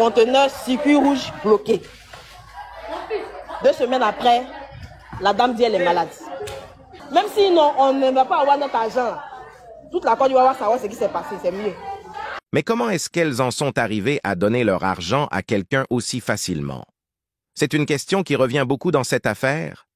conteneur circuit rouge bloqué. 2 semaines après, la dame dit qu'elle est malade. Même si non, on ne va pas avoir notre argent, toute la Côte d'Ivoire va savoir ce qui s'est passé, c'est mieux. Mais comment est-ce qu'elles en sont arrivées à donner leur argent à quelqu'un aussi facilement? C'est une question qui revient beaucoup dans cette affaire.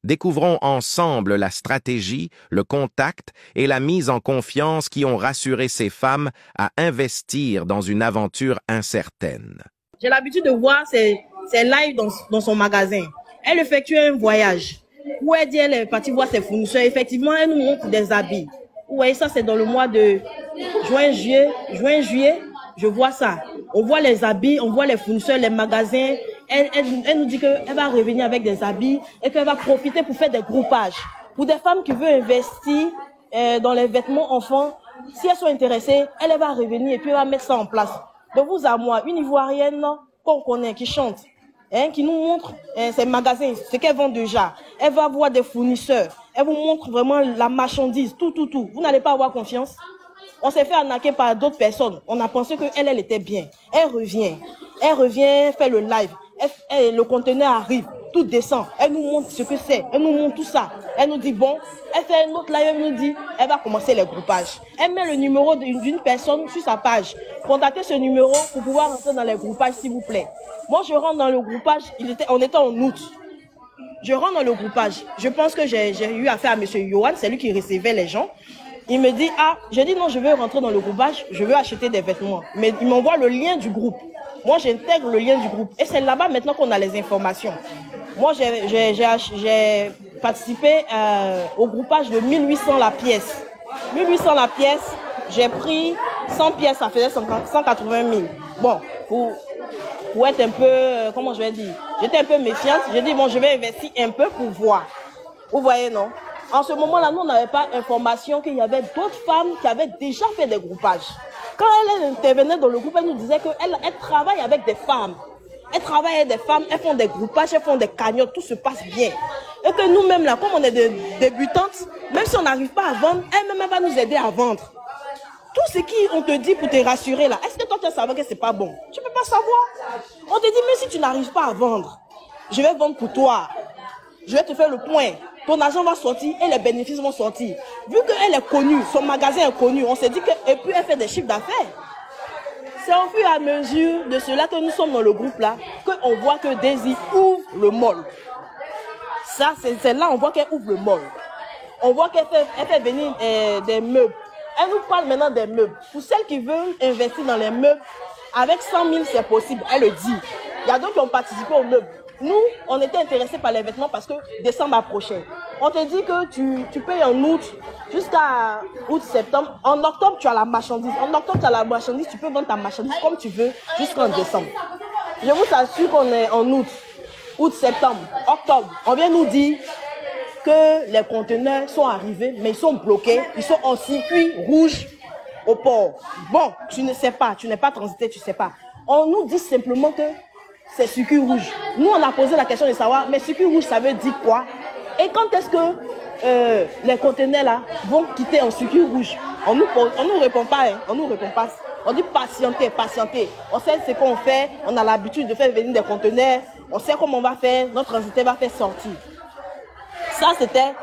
Découvrons ensemble la stratégie, le contact et la mise en confiance qui ont rassuré ces femmes à investir dans une aventure incertaine. J'ai l'habitude de voir ces lives dans son magasin. Elle effectue un voyage où elle dit qu'elle est partie voir ses fournisseurs. Effectivement, elle nous montre des habits. Vous voyez, ça c'est dans le mois de juin, juillet, je vois ça. On voit les habits, on voit les fournisseurs, les magasins. Elle nous dit qu'elle va revenir avec des habits et qu'elle va profiter pour faire des groupages. Pour des femmes qui veulent investir dans les vêtements enfants, si elles sont intéressées, elle va revenir et puis elle va mettre ça en place. De vous à moi, une Ivoirienne qu'on connaît, qui chante, qui nous montre ses magasins, ce qu'elle vend déjà. Elle va voir des fournisseurs. Elle vous montre vraiment la marchandise, tout. Vous n'allez pas avoir confiance. On s'est fait arnaquer par d'autres personnes. On a pensé qu'elle était bien. Elle revient, fait le live. Le conteneur arrive, tout descend. Elle nous montre ce que c'est. Elle nous montre tout ça. Elle nous dit bon. Elle fait un autre live, elle nous dit elle va commencer les groupages. Elle met le numéro d'une personne sur sa page. Contactez ce numéro pour pouvoir rentrer dans les groupages, s'il vous plaît. Moi, je rentre dans le groupage. On était en août. Je rentre dans le groupage. Je pense que j'ai eu affaire à M. Yohan, c'est lui qui recevait les gens. Il me dit, je dis non, je veux rentrer dans le groupage, je veux acheter des vêtements. Mais il m'envoie le lien du groupe. Moi, j'intègre le lien du groupe. Et c'est là-bas maintenant qu'on a les informations. Moi, j'ai participé au groupage de 1800 la pièce. 1800 la pièce, j'ai pris 100 pièces, ça faisait 180 000. Bon, pour être un peu, comment je vais dire, j'étais un peu méfiante. J'ai dit, bon, je vais investir un peu pour voir. Vous voyez, non? En ce moment-là, nous, on n'avait pas information qu'il y avait d'autres femmes qui avaient déjà fait des groupages. Quand elle intervenait dans le groupe, elle nous disait qu'elle travaille avec des femmes. Elle travaille avec des femmes, elles font des groupages, elles font des cagnottes, tout se passe bien. Et que nous-mêmes, là, comme on est des débutantes, même si on n'arrive pas à vendre, elle-même va nous aider à vendre. Tout ce qu'on te dit pour te rassurer, là, est-ce que toi, tu sais que c'est pas bon? Tu ne peux pas savoir. On te dit, même si tu n'arrives pas à vendre, je vais vendre pour toi. Je vais te faire le point. Ton argent va sortir et les bénéfices vont sortir. Vu qu'elle est connue, son magasin est connu, on s'est dit et puis elle fait des chiffres d'affaires. C'est au fur et à mesure de cela que nous sommes dans le groupe là, qu'on voit que Daisy ouvre le mall. Ça, c'est là on voit qu'elle ouvre le mall. On voit qu'elle fait venir des meubles. Elle nous parle maintenant des meubles. Pour celles qui veulent investir dans les meubles, avec 100 000 c'est possible, elle le dit. Il y a d'autres qui ont participé aux meubles. Nous, on était intéressés par les vêtements parce que décembre approchait. On te dit que tu payes en août jusqu'à août-septembre. En octobre, tu as la marchandise. En octobre, tu as la marchandise. Tu peux vendre ta marchandise comme tu veux jusqu'en décembre. Je vous assure qu'on est en août, septembre, octobre. On vient nous dire que les conteneurs sont arrivés, mais ils sont bloqués. Ils sont en circuit rouge au port. Bon, tu ne sais pas. Tu n'es pas transité, tu ne sais pas. On nous dit simplement que c'est circuit rouge. Nous, on a posé la question de savoir, mais circuit rouge, ça veut dire quoi? Et quand est-ce que les conteneurs là vont quitter en circuit rouge? On nous répond pas, hein. On nous répond pas. On dit patienter. On sait ce qu'on fait, on a l'habitude de faire venir des conteneurs, on sait comment on va faire, notre entité va faire sortir. Ça, c'était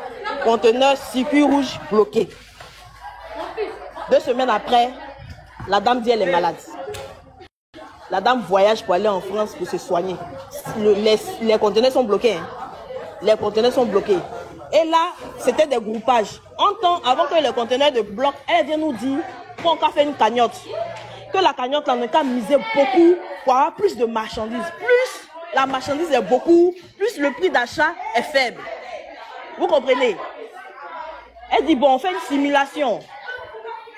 conteneur circuit rouge bloqué. 2 semaines après, la dame dit qu'elle est malade. La dame voyage pour aller en France pour se soigner. Les conteneurs sont bloqués. Hein. Les conteneurs sont bloqués. Et là, c'était des groupages. Avant que les conteneurs de bloc, elle vient nous dire qu'on va faire une cagnotte. Que la cagnotte, là, on a misé beaucoup pour avoir plus de marchandises. Plus la marchandise est beaucoup, plus le prix d'achat est faible. Vous comprenez? Elle dit, bon, on fait une simulation.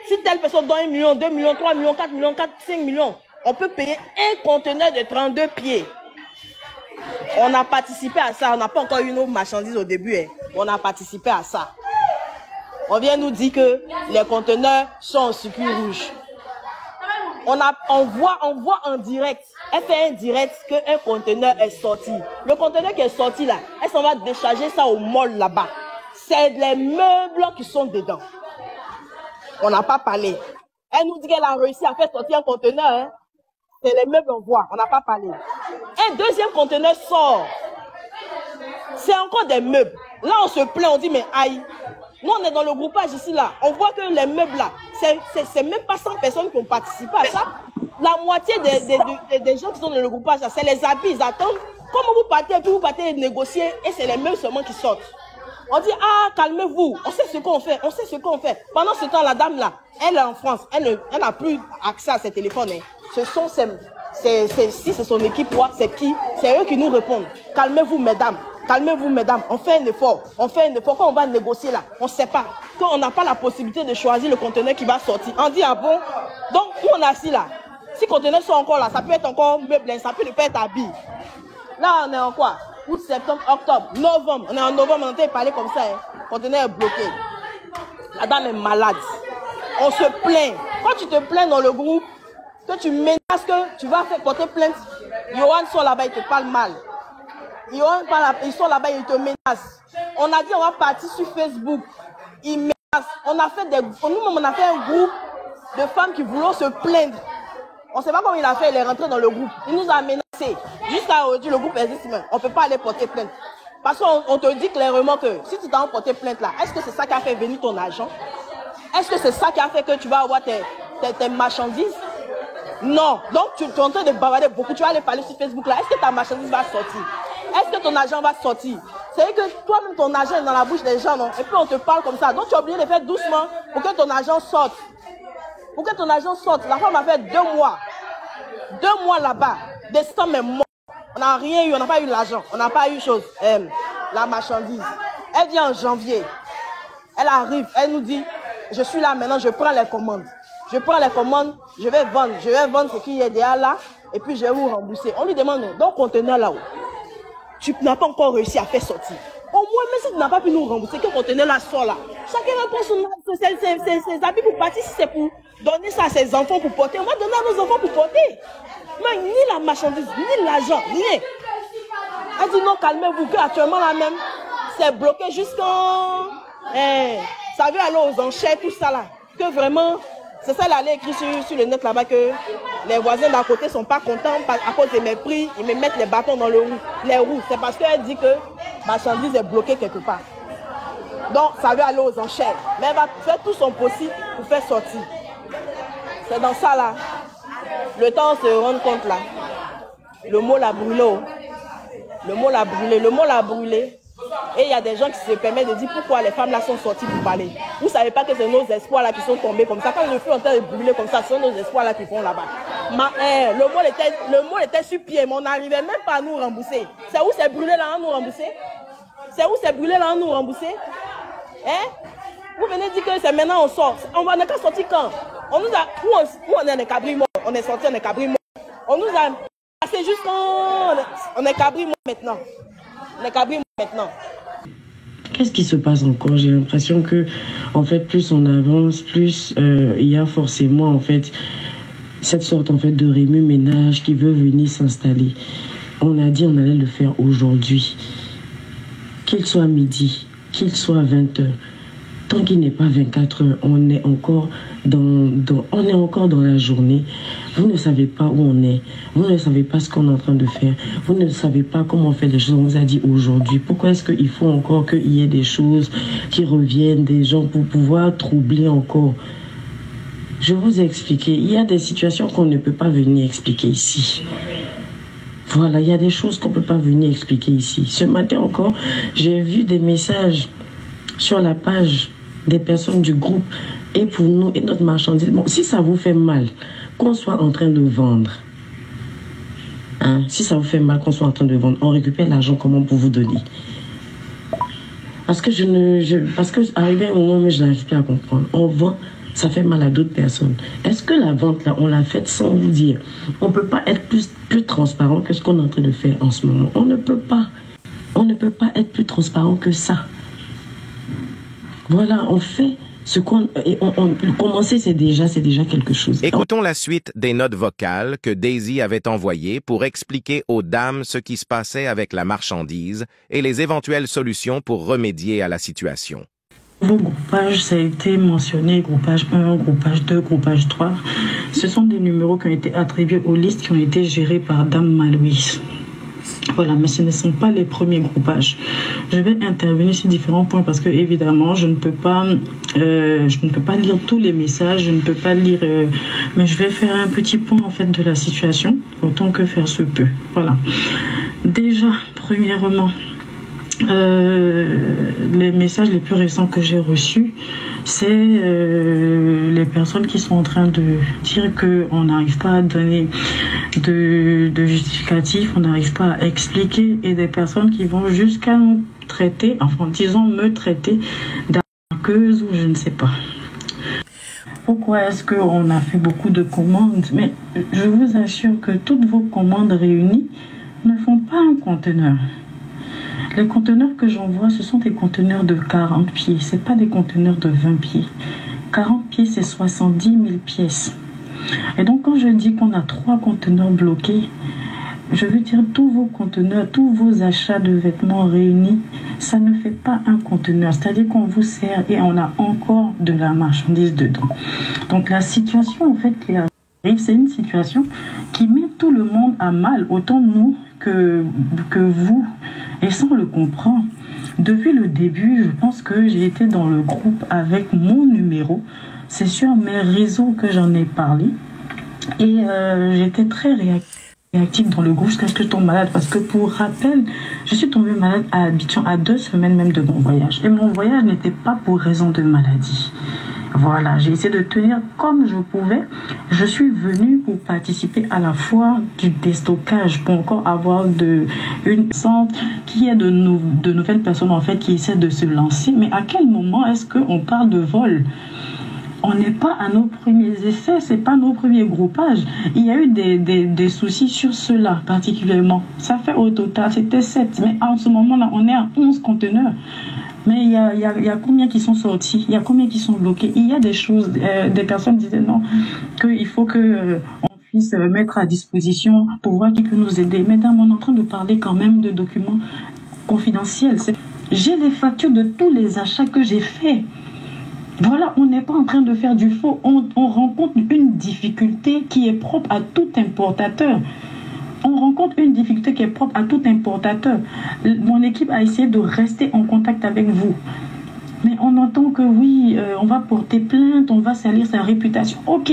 Si telle personne donne 1 million, 2 millions, 3 millions, 4 millions, 5 millions, on peut payer un conteneur de 32 pieds. On a participé à ça. On n'a pas encore eu nos marchandises au début. Hein. On a participé à ça. On vient nous dire que les conteneurs sont en circuit rouge. On voit en direct. Elle fait un direct qu'un conteneur est sorti. Le conteneur qui est sorti là, elle s'en va décharger ça au mall là-bas. C'est les meubles qui sont dedans. On n'a pas parlé. Elle nous dit qu'elle a réussi à faire sortir un conteneur. Hein. C'est les meubles en bois, on n'a pas parlé. Un deuxième conteneur sort. C'est encore des meubles. Là, on se plaint, on dit, mais aïe. Nous, on est dans le groupage ici, là. On voit que les meubles, là, c'est même pas 100 personnes qui ont participé à ça. La moitié des gens qui sont dans le groupage, c'est les habits, ils attendent. Comment vous partez, puis vous partez négocier, et c'est les meubles seulement qui sortent. On dit, ah, calmez-vous, on sait ce qu'on fait, on sait ce qu'on fait. Pendant ce temps, la dame, là, elle est en France, elle n'a plus accès à ses téléphones. Hein. Ce sont si c'est son équipe, c'est qui? C'est eux qui nous répondent. Calmez-vous, mesdames. Calmez-vous, mesdames. On fait un effort. On fait un effort. Quand on va négocier là, on ne sait pas. Quand on n'a pas la possibilité de choisir le conteneur qui va sortir. On dit, ah bon? Donc, nous, on est assis là. Si le conteneur sont encore là, ça peut être encore meublé, ça peut ne pas être habillé. Là, on est en quoi? Août, septembre, octobre, novembre. On est en novembre, on entend parler comme ça. Hein. Le conteneur est bloqué. La dame est malade. On se plaint. Quand tu te plains dans le groupe, que tu menaces que tu vas faire porter plainte, Yohan sont là-bas, ils te parlent mal. Ils sont là-bas, ils te menacent. On a dit on va partir sur Facebook. Ils menacent. On a fait nous-mêmes, on a fait un groupe de femmes qui voulaient se plaindre. On ne sait pas comment il a fait, il est rentré dans le groupe. Il nous a menacés. Jusqu'à aujourd'hui, le groupe existe même. On ne peut pas aller porter plainte. Parce qu'on te dit clairement que si tu t'en porté plainte là, est-ce que c'est ça qui a fait venir ton argent? Est-ce que c'est ça qui a fait que tu vas avoir tes marchandises? Non. Donc tu es en train de bavarder beaucoup. Tu vas aller parler sur Facebook là. Est-ce que ta marchandise va sortir? Est-ce que ton argent va sortir? C'est que toi-même ton argent est dans la bouche des gens, non? Et puis on te parle comme ça. Donc tu es obligé de faire doucement pour que ton argent sorte. Pour que ton argent sorte. La femme a fait 2 mois. 2 mois là-bas. Décembre est mort. On n'a rien eu, on n'a pas eu l'argent. On n'a pas eu chose. La marchandise. Elle vient en janvier. Elle arrive, elle nous dit, je suis là maintenant, je prends les commandes. Je prends les commandes, je vais vendre ce qui est déjà là, et puis je vais vous rembourser. On lui demande, donc conteneur là-haut, tu n'as pas encore réussi à faire sortir. Au moins, même si tu n'as pas pu nous rembourser, que conteneur là sort là. Chacun va prendre ses habits pour partir, si c'est pour donner ça à ses enfants pour porter. On va donner à nos enfants pour porter. Mais ni la marchandise, ni l'argent, rien. Elle dit non, calmez-vous, que actuellement là même, c'est bloqué jusqu'en... ça veut aller aux enchères, tout ça là. Que vraiment, c'est ça, elle allait écrire sur le net là-bas que les voisins d'à côté sont pas contents à cause de mes prix. Ils me mettent les bâtons dans les roues. C'est parce qu'elle dit que ma marchandise est bloquée quelque part. Donc, ça veut aller aux enchères. Mais elle va faire tout son possible pour faire sortir. C'est dans ça là. Le temps de se rendre compte là. Le mot l'a brûlé. Le mot l'a brûlé. Le mot l'a brûlé. Et il y a des gens qui se permettent de dire pourquoi les femmes là sont sorties pour parler. Vous ne savez pas que c'est nos espoirs là qui sont tombés comme ça. Quand le feu est en train de brûler comme ça, ce sont nos espoirs là qui vont là-bas. Le mot était sur pied, mais on n'arrivait même pas à nous rembourser. C'est où c'est brûlé là à nous rembourser? C'est où c'est brûlé là à nous rembourser? Hein? Vous venez dire que c'est maintenant on sort. On n'a qu'à sortir quand? On nous a, nous on est des cabris morts. On est sorti, on est cabris morts. On nous a passé juste quand on est cabris morts maintenant. On est cabris morts maintenant. Qu'est-ce qui se passe encore? J'ai l'impression que, en fait, plus on avance, plus il y a forcément, en fait, cette sorte, en fait, de remue-ménage qui veut venir s'installer. On a dit on allait le faire aujourd'hui. Qu'il soit midi, qu'il soit 20 h. Tant qu'il n'est pas 24 h, on est encore dans la journée. Vous ne savez pas où on est. Vous ne savez pas ce qu'on est en train de faire. Vous ne savez pas comment on fait les choses. On vous a dit aujourd'hui. Pourquoi est-ce qu'il faut encore qu'il y ait des choses qui reviennent, des gens pour pouvoir troubler encore? Je vous ai expliqué. Il y a des situations qu'on ne peut pas venir expliquer ici. Voilà, il y a des choses qu'on ne peut pas venir expliquer ici. Ce matin encore, j'ai vu des messages sur la page des personnes du groupe et pour nous et notre marchandise. Bon, si ça vous fait mal qu'on soit en train de vendre, hein, si ça vous fait mal qu'on soit en train de vendre, on récupère l'argent comment pour vous donner? Parce que parce que arrivé au moment où je n'arrive plus à comprendre, on vend, ça fait mal à d'autres personnes. Est-ce que la vente là, on l'a faite sans vous dire? On ne peut pas être plus transparent que ce qu'on est en train de faire en ce moment. On ne peut pas. On ne peut pas être plus transparent que ça. Voilà, on fait ce qu'on... Commencer, c'est déjà quelque chose. Écoutons la suite des notes vocales que Daisy avait envoyées pour expliquer aux dames ce qui se passait avec la marchandise et les éventuelles solutions pour remédier à la situation. Vos groupages, ça a été mentionné, groupage 1, groupage 2, groupage 3. Ce sont des numéros qui ont été attribués aux listes qui ont été gérées par Dame Malouise. Voilà, mais ce ne sont pas les premiers groupages. Je vais intervenir sur différents points parce que évidemment, je ne peux pas lire tous les messages, je ne peux pas lire, mais je vais faire un petit point en fait de la situation, autant que faire se peut. Voilà. Déjà, premièrement, les messages les plus récents que j'ai reçus, c'est les personnes qui sont en train de dire qu'on n'arrive pas à donner de justificatif, on n'arrive pas à expliquer, et des personnes qui vont jusqu'à nous traiter, enfin disons me traiter d'arnaqueuse ou je ne sais pas. Pourquoi est-ce qu'on a fait beaucoup de commandes? Mais je vous assure que toutes vos commandes réunies ne font pas un conteneur. Les conteneurs que j'envoie, ce sont des conteneurs de 40 pieds. Ce n'est pas des conteneurs de 20 pieds. 40 pieds, c'est 70 000 pièces. Et donc, quand je dis qu'on a 3 conteneurs bloqués, je veux dire tous vos conteneurs, tous vos achats de vêtements réunis, ça ne fait pas un conteneur. C'est-à-dire qu'on vous sert et on a encore de la marchandise dedans. Donc, la situation, en fait, qui arrive, c'est une situation qui met tout le monde à mal, autant nous que vous. Et ça, on le comprend. Depuis le début, je pense que j'ai été dans le groupe avec mon numéro. C'est sur mes réseaux que j'en ai parlé. Et j'étais très réactive dans le groupe jusqu'à ce que je tombe malade. Parce que pour rappel, je suis tombée malade à Abidjan à 2 semaines même de mon voyage. Et mon voyage n'était pas pour raison de maladie. Voilà, j'ai essayé de tenir comme je pouvais. Je suis venue pour participer à la foire du déstockage, pour encore avoir une centre qui est de nouvelles personnes en fait qui essaient de se lancer. Mais à quel moment est-ce qu'on parle de vol? On n'est pas à nos premiers essais, c'est pas nos premiers groupages. Il y a eu des soucis sur cela particulièrement. Ça fait au total, c'était 7. Mais en ce moment-là, on est à 11 conteneurs. Mais il y a combien qui sont sortis? Il y a combien qui sont bloqués? Il y a des choses, des personnes disaient non, qu'il faut que on puisse mettre à disposition pour voir qui peut nous aider. Mesdames, on est en train de parler quand même de documents confidentiels. J'ai les factures de tous les achats que j'ai faits. Voilà, on n'est pas en train de faire du faux. On rencontre une difficulté qui est propre à tout importateur. On rencontre une difficulté qui est propre à tout importateur. Mon équipe a essayé de rester en contact avec vous. Mais on entend que oui, on va porter plainte, on va salir sa réputation. Ok,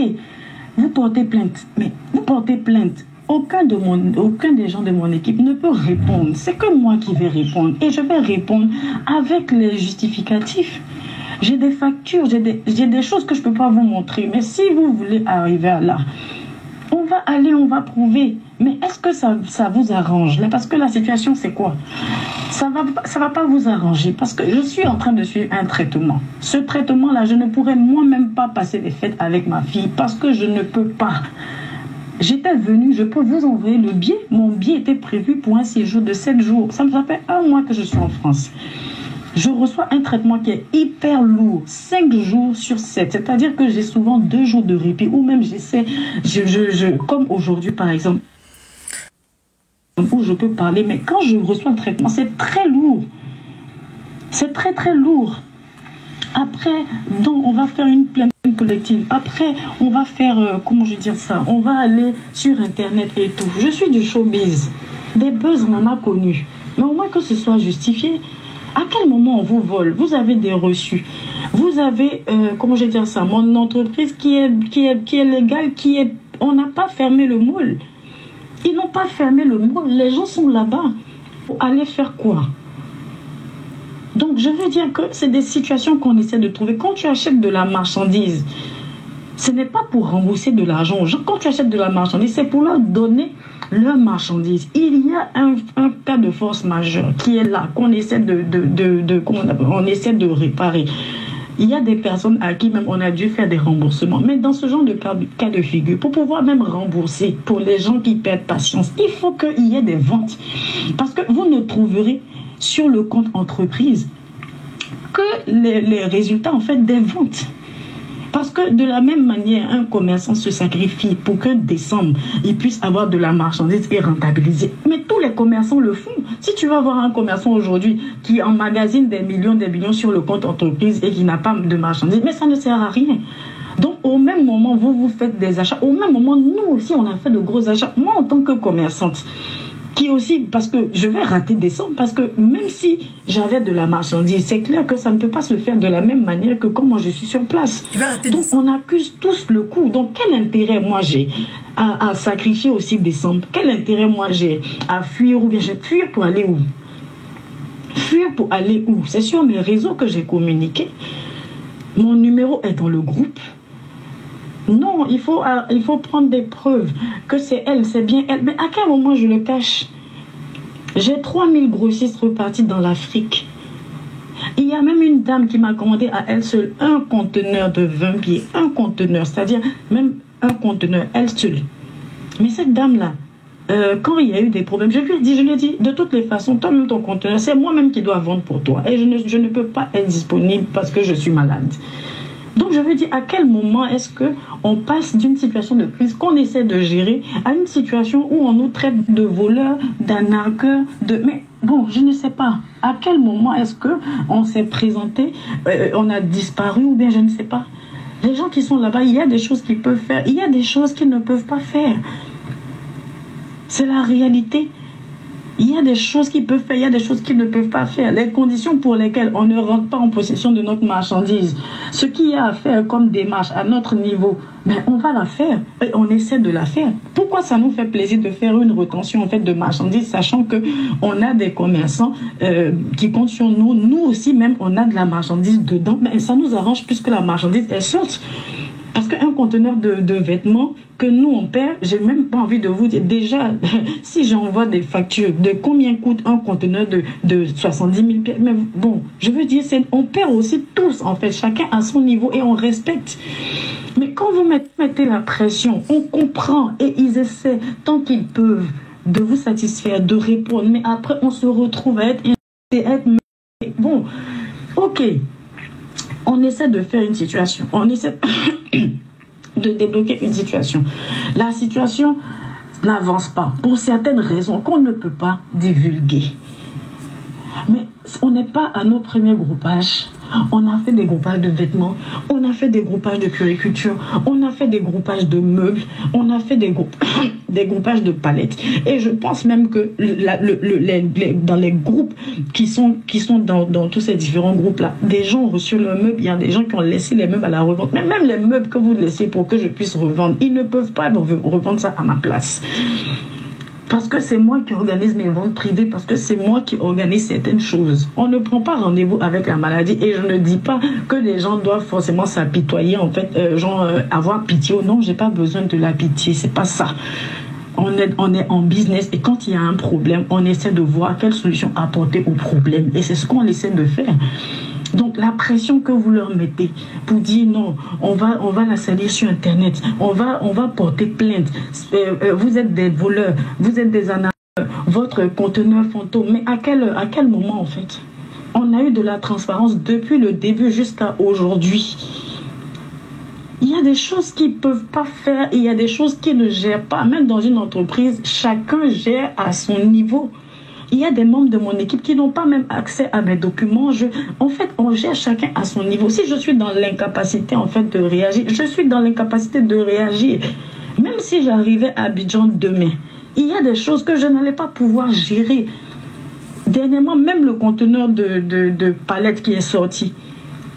vous portez plainte, mais vous portez plainte. Aucun des gens de mon équipe ne peut répondre. C'est que moi qui vais répondre. Et je vais répondre avec les justificatifs. J'ai des factures, j'ai des choses que je ne peux pas vous montrer. Mais si vous voulez arriver à là, on va aller, on va prouver. Mais est-ce que ça vous arrange là? Parce que la situation, c'est quoi? Ça va pas vous arranger. Parce que je suis en train de suivre un traitement. Ce traitement-là, je ne pourrais moi-même pas passer les fêtes avec ma fille. Parce que je ne peux pas. J'étais venue, je peux vous envoyer le billet. Mon billet était prévu pour un séjour de 7 jours. Ça me fait 1 mois que je suis en France. Je reçois un traitement qui est hyper lourd, 5 jours sur 7. C'est-à-dire que j'ai souvent 2 jours de répit, ou même j'essaie, comme aujourd'hui par exemple, où je peux parler, mais quand je reçois le traitement, c'est très lourd. C'est très très lourd. Après, donc, on va faire une plainte collective. Après, on va faire, comment je vais dire ça? On va aller sur Internet et tout. Je suis du showbiz. Des buzz, on en a connu. Mais au moins que ce soit justifié. À quel moment on vous vole? Vous avez des reçus. Vous avez, comment je vais dire ça? Mon entreprise qui est légale, on n'a pas fermé le moule. Ils n'ont pas fermé le moule. Les gens sont là-bas. Pour aller faire quoi? Donc, je veux dire que c'est des situations qu'on essaie de trouver. Quand tu achètes de la marchandise, ce n'est pas pour rembourser de l'argent aux gens. Quand tu achètes de la marchandise, c'est pour leur donner leur marchandise. Il y a un cas de force majeure qui est là, qu'on essaie on essaie de réparer. Il y a des personnes à qui même on a dû faire des remboursements. Mais dans ce genre de cas de figure, pour pouvoir même rembourser pour les gens qui perdent patience, il faut qu'il y ait des ventes. Parce que vous ne trouverez sur le compte entreprise que les résultats en fait des ventes. Parce que de la même manière, un commerçant se sacrifie pour qu'un décembre, il puisse avoir de la marchandise et rentabiliser. Mais tous les commerçants le font. Si tu vas voir un commerçant aujourd'hui qui emmagasine des millions sur le compte entreprise et qui n'a pas de marchandise, mais ça ne sert à rien. Donc, au même moment, vous faites des achats. Au même moment, nous aussi, on a fait de gros achats. Moi, en tant que commerçante, qui aussi, parce que je vais rater décembre, parce que même si j'avais de la marchandise, c'est clair que ça ne peut pas se faire de la même manière que quand moi je suis sur place. Donc on accuse tous le coup. Donc quel intérêt moi j'ai à sacrifier aussi décembre? Quel intérêt moi j'ai à fuir, ou bien je vais fuir pour aller où? Fuir pour aller où? C'est sur mes réseaux que j'ai communiqué. Mon numéro est dans le groupe. Non, il faut prendre des preuves que c'est elle, c'est bien elle. Mais à quel moment je le cache? J'ai 3000 grossistes repartis dans l'Afrique. Il y a même une dame qui m'a commandé à elle seule un conteneur de 20 pieds. Un conteneur, c'est-à-dire même un conteneur, elle seule. Mais cette dame-là, quand il y a eu des problèmes, je lui ai dit, de toutes les façons, toi-même ton conteneur, c'est moi-même qui dois vendre pour toi. Et je ne peux pas être disponible parce que je suis malade. Donc je veux dire, à quel moment est-ce qu'on passe d'une situation de crise qu'on essaie de gérer à une situation où on nous traite de voleurs, d'arnaqueurs, Mais bon, je ne sais pas. À quel moment est-ce qu'on s'est présenté, on a disparu ou bien je ne sais pas. Les gens qui sont là-bas, il y a des choses qu'ils peuvent faire, il y a des choses qu'ils ne peuvent pas faire. C'est la réalité. Il y a des choses qu'ils peuvent faire, il y a des choses qu'ils ne peuvent pas faire. Les conditions pour lesquelles on ne rentre pas en possession de notre marchandise, ce qu'il y a à faire comme démarche à notre niveau, ben on va la faire et on essaie de la faire. Pourquoi ça nous fait plaisir de faire une retention en fait de marchandises, sachant que on a des commerçants qui comptent sur nous. Nous aussi même on a de la marchandise dedans, mais ça nous arrange plus que la marchandise elle sorte. Parce qu'un conteneur de vêtements que nous on perd, j'ai même pas envie de vous dire. Déjà, si j'envoie des factures de combien coûte un conteneur de 70 000 pièces, mais bon, je veux dire, on perd aussi tous en fait, chacun à son niveau et on respecte. Mais quand vous mettez la pression, on comprend et ils essaient tant qu'ils peuvent de vous satisfaire, de répondre, mais après on se retrouve à être bon, ok. On essaie de faire une situation, on essaie de débloquer une situation. La situation n'avance pas pour certaines raisons qu'on ne peut pas divulguer. Mais on n'est pas à nos premiers groupages. On a fait des groupages de vêtements, on a fait des groupages de puriculture, on a fait des groupages de meubles, on a fait des groupages de palettes. Et je pense même que dans les groupes qui sont dans tous ces différents groupes-là, des gens ont reçu leurs meubles, il y a des gens qui ont laissé les meubles à la revente. Mais même les meubles que vous laissez pour que je puisse revendre, ils ne peuvent pas revendre ça à ma place. Parce que c'est moi qui organise mes ventes privées, parce que c'est moi qui organise certaines choses. On ne prend pas rendez-vous avec la maladie et je ne dis pas que les gens doivent forcément s'apitoyer, en fait, avoir pitié. Non, j'ai pas besoin de la pitié, c'est pas ça. On est en business et quand il y a un problème, on essaie de voir quelle solution apporter au problème et c'est ce qu'on essaie de faire. Donc la pression que vous leur mettez pour dire non, on va la salir sur Internet, on va porter plainte, vous êtes des voleurs, vous êtes des arnaqueurs, votre conteneur fantôme, mais à quel moment en fait? On a eu de la transparence depuis le début jusqu'à aujourd'hui. Il y a des choses qu'ils ne peuvent pas faire, il y a des choses qu'ils ne gèrent pas. Même dans une entreprise, chacun gère à son niveau. Il y a des membres de mon équipe qui n'ont pas même accès à mes documents. En fait, on gère chacun à son niveau. Si je suis dans l'incapacité en fait de réagir, je suis dans l'incapacité de réagir. Même si j'arrivais à Abidjan demain, il y a des choses que je n'allais pas pouvoir gérer. Dernièrement, même le conteneur de palettes qui est sorti.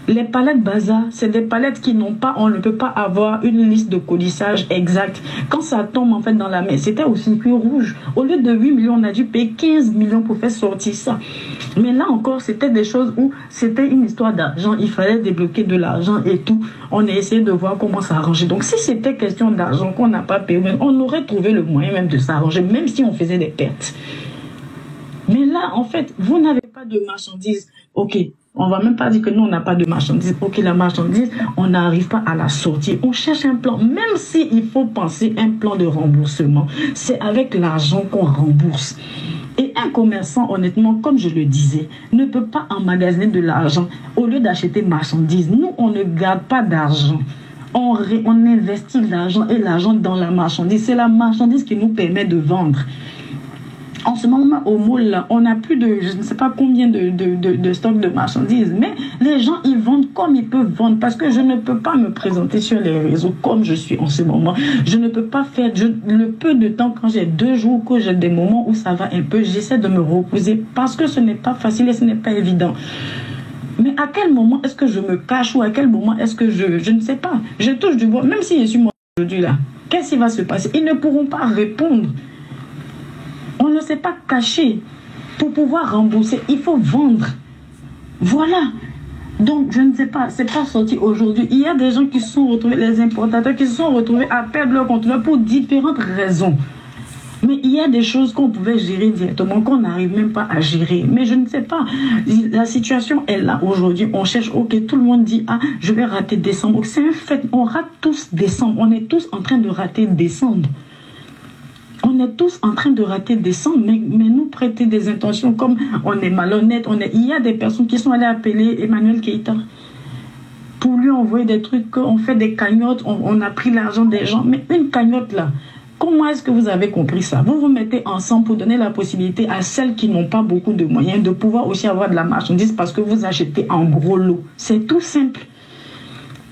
Les palettes bazar, c'est des palettes qui n'ont pas, on ne peut pas avoir une liste de codissage exacte. Quand ça tombe en fait dans la main, c'était au circuit rouge. Au lieu de 8 millions, on a dû payer 15 millions pour faire sortir ça. Mais là encore, c'était des choses où c'était une histoire d'argent. Il fallait débloquer de l'argent et tout. On a essayé de voir comment s'arranger. Donc si c'était question d'argent qu'on n'a pas payé, on aurait trouvé le moyen même de s'arranger, même si on faisait des pertes. Mais là, en fait, vous n'avez pas de marchandises. Ok. On va même pas dire que nous, on n'a pas de marchandise. Ok, la marchandise, on n'arrive pas à la sortir. On cherche un plan. Même s'il faut penser un plan de remboursement, c'est avec l'argent qu'on rembourse. Et un commerçant, honnêtement, comme je le disais, ne peut pas emmagasiner de l'argent au lieu d'acheter marchandises. Nous, on ne garde pas d'argent. on investit l'argent et l'argent dans la marchandise. C'est la marchandise qui nous permet de vendre. En ce moment, au mall, là, on n'a plus de, je ne sais pas combien de stocks de marchandises, mais les gens, ils vendent comme ils peuvent vendre, parce que je ne peux pas me présenter sur les réseaux comme je suis en ce moment. Je ne peux pas faire, le peu de temps, quand j'ai 2 jours, que j'ai des moments où ça va un peu, j'essaie de me reposer, parce que ce n'est pas facile et ce n'est pas évident. Mais à quel moment est-ce que je me cache, ou à quel moment est-ce que je ne sais pas. Je touche du bois, même si je suis moi aujourd'hui là, qu'est-ce qui va se passer? Ils ne pourront pas répondre. On ne s'est pas caché. Pour pouvoir rembourser, il faut vendre. Voilà. Donc, je ne sais pas, c'est pas sorti aujourd'hui. Il y a des gens qui se sont retrouvés, les importateurs, qui se sont retrouvés à perdre leur conteneur pour différentes raisons. Mais il y a des choses qu'on pouvait gérer directement, qu'on n'arrive même pas à gérer. Mais je ne sais pas. La situation est là aujourd'hui. On cherche, ok, tout le monde dit, ah, je vais rater décembre. C'est un fait. On rate tous décembre. On est tous en train de rater décembre. On est tous en train de rater décembre, mais nous prêter des intentions comme on est malhonnête. Il y a des personnes qui sont allées appeler Emmanuel Keïta pour lui envoyer des trucs, on fait des cagnottes, on a pris l'argent des gens. Mais une cagnotte là, comment est-ce que vous avez compris ça? Vous vous mettez ensemble pour donner la possibilité à celles qui n'ont pas beaucoup de moyens de pouvoir aussi avoir de la marchandise parce que vous achetez en gros lot. C'est tout simple.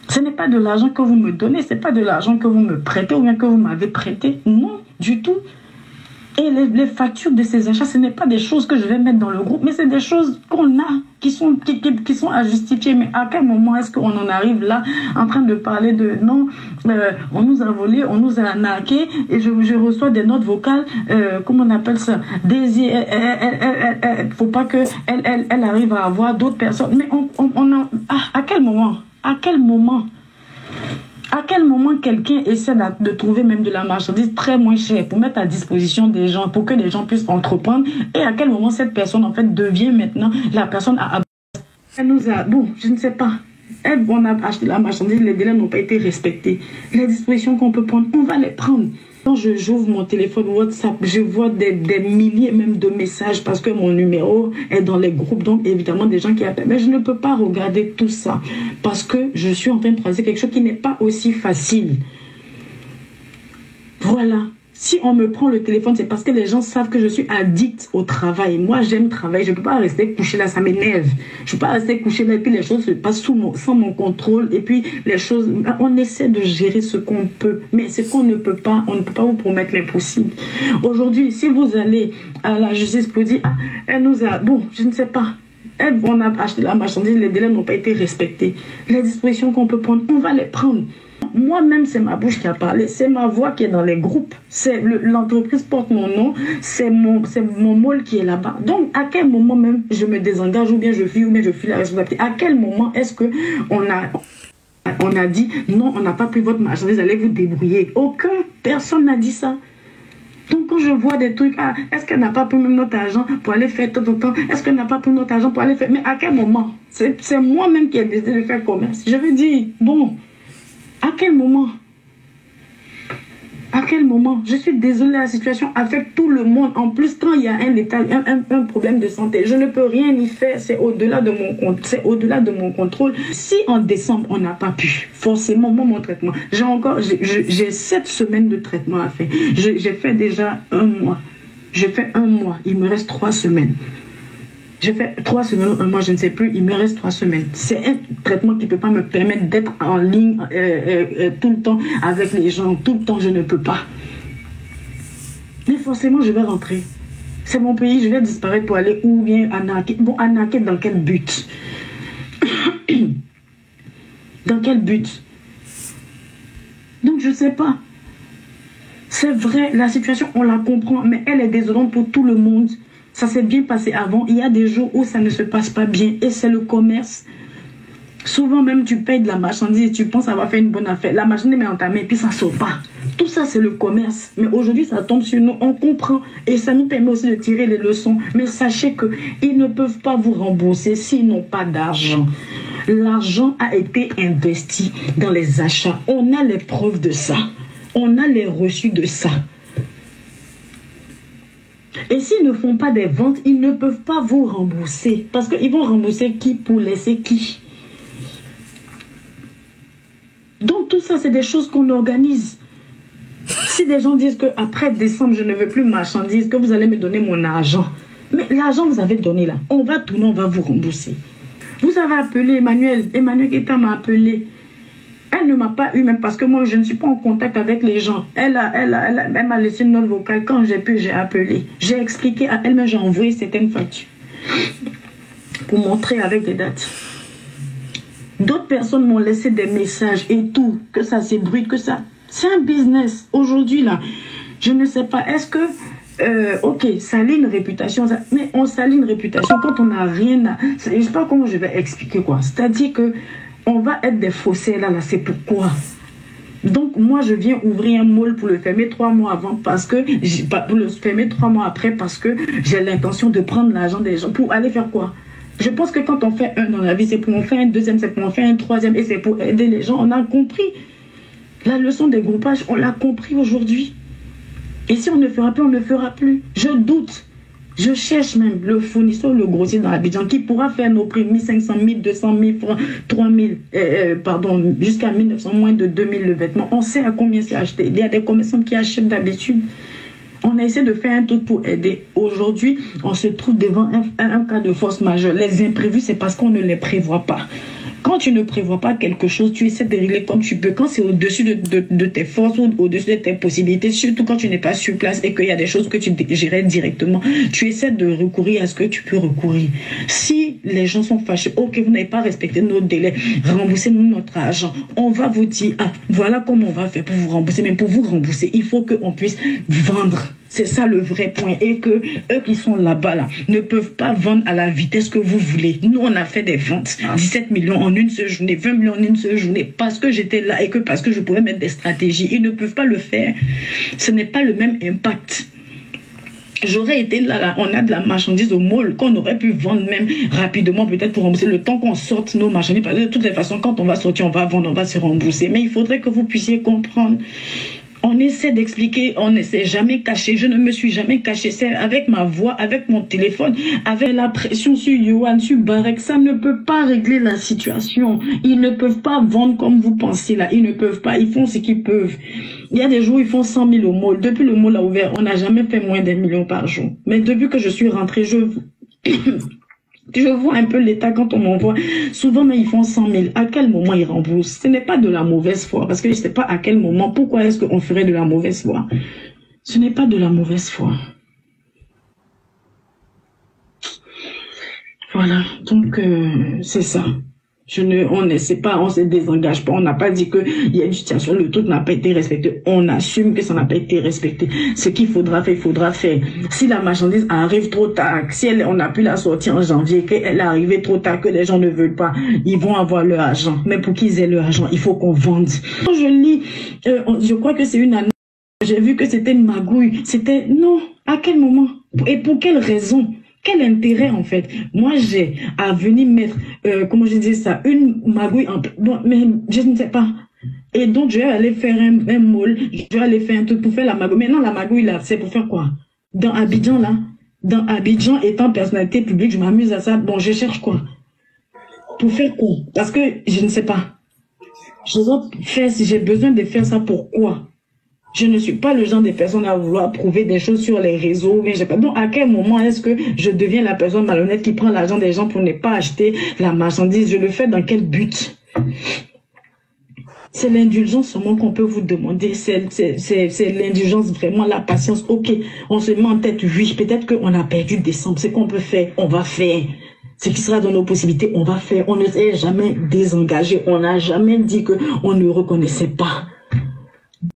Ce n'est pas de l'argent que vous me donnez, ce n'est pas de l'argent que vous me prêtez ou bien que vous m'avez prêté. Non, du tout. Et les factures de ces achats, ce n'est pas des choses que je vais mettre dans le groupe, mais c'est des choses qu'on a, qui sont à justifier. Mais à quel moment est-ce qu'on en arrive là, en train de parler de non, on nous a volé, on nous a arnaqué, et je reçois des notes vocales, comment on appelle ça, faut pas que elle arrive à avoir d'autres personnes. Mais à quel moment? À quel moment? À quel moment quelqu'un essaie de trouver même de la marchandise très moins chère pour mettre à disposition des gens, pour que les gens puissent entreprendre? Et à quel moment cette personne, en fait, devient maintenant la personne à... Elle nous a... Bon, je ne sais pas. On a acheté la marchandise, les délais n'ont pas été respectés. Les dispositions qu'on peut prendre, on va les prendre. Quand j'ouvre mon téléphone WhatsApp, je vois des milliers même de messages parce que mon numéro est dans les groupes. Donc, évidemment, des gens qui appellent. Mais je ne peux pas regarder tout ça parce que je suis en train de traverser quelque chose qui n'est pas aussi facile. Voilà. Si on me prend le téléphone, c'est parce que les gens savent que je suis addict au travail. Moi, j'aime travailler. Je ne peux pas rester couché là, ça m'énerve. Je ne peux pas rester couché là et puis les choses se passent sans mon contrôle. Et puis, les choses, on essaie de gérer ce qu'on peut. Mais ce qu'on ne peut pas, on ne peut pas vous promettre l'impossible. Aujourd'hui, si vous allez à la justice pour dire, ah, elle nous a, bon, je ne sais pas. On a acheté la marchandise, les délais n'ont pas été respectés. Les dispositions qu'on peut prendre, on va les prendre. Moi-même, c'est ma bouche qui a parlé, c'est ma voix qui est dans les groupes, c'est l'entreprise porte mon nom, c'est mon mall qui est là-bas. Donc, à quel moment même je me désengage ou bien je fuis la responsabilité? À quel moment est-ce que on a dit non, on n'a pas pris votre marchandise, allez vous débrouiller? Personne n'a dit ça. Donc, quand je vois des trucs, ah, est-ce qu'elle n'a pas pris même notre argent pour aller faire tout le temps? Est-ce qu'elle n'a pas pris notre argent pour aller faire? Mais à quel moment? C'est moi-même qui ai décidé de faire commerce. Je veux dire, bon, à quel moment? À quel moment? Je suis désolée, la situation affecte tout le monde. En plus, quand il y a un problème de santé, je ne peux rien y faire. C'est au-delà de mon contrôle. Si en décembre, on n'a pas pu, forcément, moi, mon traitement, j'ai 7 semaines de traitement à faire. J'ai fait déjà 1 mois. J'ai fait 1 mois. Il me reste 3 semaines. J'ai fait 3 semaines, 1 mois, je ne sais plus, il me reste 3 semaines. C'est un traitement qui ne peut pas me permettre d'être en ligne tout le temps avec les gens. Tout le temps, je ne peux pas. Mais forcément, je vais rentrer. C'est mon pays, je vais disparaître pour aller où bien arnaquer. Bon, arnaquer dans quel but? Dans quel but? Donc, je ne sais pas. C'est vrai, la situation, on la comprend, mais elle est désolante pour tout le monde. Ça s'est bien passé avant. Il y a des jours où ça ne se passe pas bien. Et c'est le commerce. Souvent même, tu payes de la marchandise et tu penses avoir fait une bonne affaire. La marchandise est entamée et puis ça ne sort pas. Tout ça, c'est le commerce. Mais aujourd'hui, ça tombe sur nous. On comprend. Et ça nous permet aussi de tirer les leçons. Mais sachez qu'ils ne peuvent pas vous rembourser s'ils n'ont pas d'argent. L'argent a été investi dans les achats. On a les preuves de ça. On a les reçus de ça. Et s'ils ne font pas des ventes, ils ne peuvent pas vous rembourser. Parce qu'ils vont rembourser qui pour laisser qui? Donc tout ça, c'est des choses qu'on organise. Si des gens disent qu'après décembre, je ne veux plus marchandises, que vous allez me donner mon argent. Mais l'argent vous avez donné là, on va tourner, on va vous rembourser. Vous avez appelé Emmanuel Guetta m'a appelé. Elle ne m'a pas eu, même parce que moi, je ne suis pas en contact avec les gens. Elle m'a laissé une note vocale. Quand j'ai pu, j'ai appelé. J'ai expliqué à elle, mais j'ai envoyé certaines factures pour montrer avec des dates. D'autres personnes m'ont laissé des messages et tout, que ça s'ébruite, que ça... C'est un business. Aujourd'hui, là, je ne sais pas, est-ce que... ok, salir une réputation, mais on salit une réputation quand on n'a rien à... Je ne sais pas comment je vais expliquer quoi. C'est-à-dire que on va être des faussaires là, c'est pourquoi. Donc moi je viens ouvrir un mall pour le fermer 3 mois avant parce que... Pour le fermer 3 mois après parce que j'ai l'intention de prendre l'argent des gens. Pour aller faire quoi? Je pense que quand on fait un dans la vie, c'est pour en faire un deuxième, c'est pour en faire un troisième et c'est pour aider les gens. On a compris. La leçon des groupages, on l'a compris aujourd'hui. Et si on ne fera plus, on ne fera plus. Je doute. Je cherche même le fournisseur, le grossier dans Abidjan qui pourra faire nos prix 1500, 1200, 1000 francs, 3000, pardon, jusqu'à 1900, moins de 2000 le vêtement. On sait à combien c'est acheté. Il y a des commerçants qui achètent d'habitude. On a essayé de faire un truc pour aider. Aujourd'hui, on se trouve devant un cas de force majeure. Les imprévus, c'est parce qu'on ne les prévoit pas. Quand tu ne prévois pas quelque chose, tu essaies de régler comme tu peux. Quand c'est au-dessus de tes forces ou au-dessus de tes possibilités, surtout quand tu n'es pas sur place et qu'il y a des choses que tu gérais directement, tu essaies de recourir à ce que tu peux recourir. Si les gens sont fâchés, ok, vous n'avez pas respecté nos délais, remboursez-nous notre argent. On va vous dire, ah, voilà comment on va faire pour vous rembourser. Mais pour vous rembourser, il faut qu'on puisse vendre. C'est ça le vrai point. Et que eux qui sont là-bas, là, ne peuvent pas vendre à la vitesse que vous voulez. Nous, on a fait des ventes. 17 millions en une seule journée, 20 millions en une seule journée. Parce que j'étais là et que parce que je pouvais mettre des stratégies. Ils ne peuvent pas le faire. Ce n'est pas le même impact. J'aurais été là, on a de la marchandise au mall qu'on aurait pu vendre même rapidement, peut-être pour rembourser le temps qu'on sorte nos marchandises. Parce que de toutes les façons, quand on va sortir, on va vendre, on va se rembourser. Mais il faudrait que vous puissiez comprendre. On essaie d'expliquer, on ne s'est jamais caché. Je ne me suis jamais caché. C'est avec ma voix, avec mon téléphone, avec la pression sur Yohan, sur Barek. Ça ne peut pas régler la situation. Ils ne peuvent pas vendre comme vous pensez là. Ils ne peuvent pas. Ils font ce qu'ils peuvent. Il y a des jours où ils font 100 000 au mall. Depuis le mall a ouvert, on n'a jamais fait moins d'1 million par jour. Mais depuis que je suis rentrée, je vois un peu l'état quand on m'envoie. Souvent, mais ils font 100 000. À quel moment ils remboursent? Ce n'est pas de la mauvaise foi. Parce que je ne sais pas à quel moment. Pourquoi est-ce qu'on ferait de la mauvaise foi? Ce n'est pas de la mauvaise foi. Voilà. Donc, c'est ça. On ne sait pas, on se désengage pas. On n'a pas dit qu'il y a une situation, le truc n'a pas été respecté. On assume que ça n'a pas été respecté. Ce qu'il faudra faire, il faudra faire. Si la marchandise arrive trop tard, si on a pu la sortir en janvier, qu'elle est arrivée trop tard, que les gens ne veulent pas, ils vont avoir leur argent. Mais pour qu'ils aient leur argent, il faut qu'on vende. Quand je lis, je crois que c'est une annonce. J'ai vu que c'était une magouille. C'était, non, à quel moment? Et pour quelle raison? Quel intérêt en fait? Moi j'ai à venir mettre, comment je dis ça, une magouille en... Bon, mais je ne sais pas. Et donc je vais aller faire un mall, je vais aller faire un truc pour faire la magouille. Maintenant la magouille là, c'est pour faire quoi? Dans Abidjan là, dans Abidjan étant personnalité publique, je m'amuse à ça. Bon, je cherche quoi? Pour faire quoi? Parce que je ne sais pas. Je dois faire, si j'ai besoin de faire ça, pourquoi? Je ne suis pas le genre de personne à vouloir prouver des choses sur les réseaux. Mais j'ai pas. Donc, à quel moment est-ce que je deviens la personne malhonnête qui prend l'argent des gens pour ne pas acheter la marchandise? Je le fais dans quel but? C'est l'indulgence seulement qu'on peut vous demander. C'est l'indulgence, vraiment, la patience. Ok, on se met en tête, oui, peut-être qu'on a perdu décembre. C'est qu'on peut faire, on va faire. Ce qui sera dans nos possibilités, on va faire. On ne s'est jamais désengagé. On n'a jamais dit qu'on ne reconnaissait pas.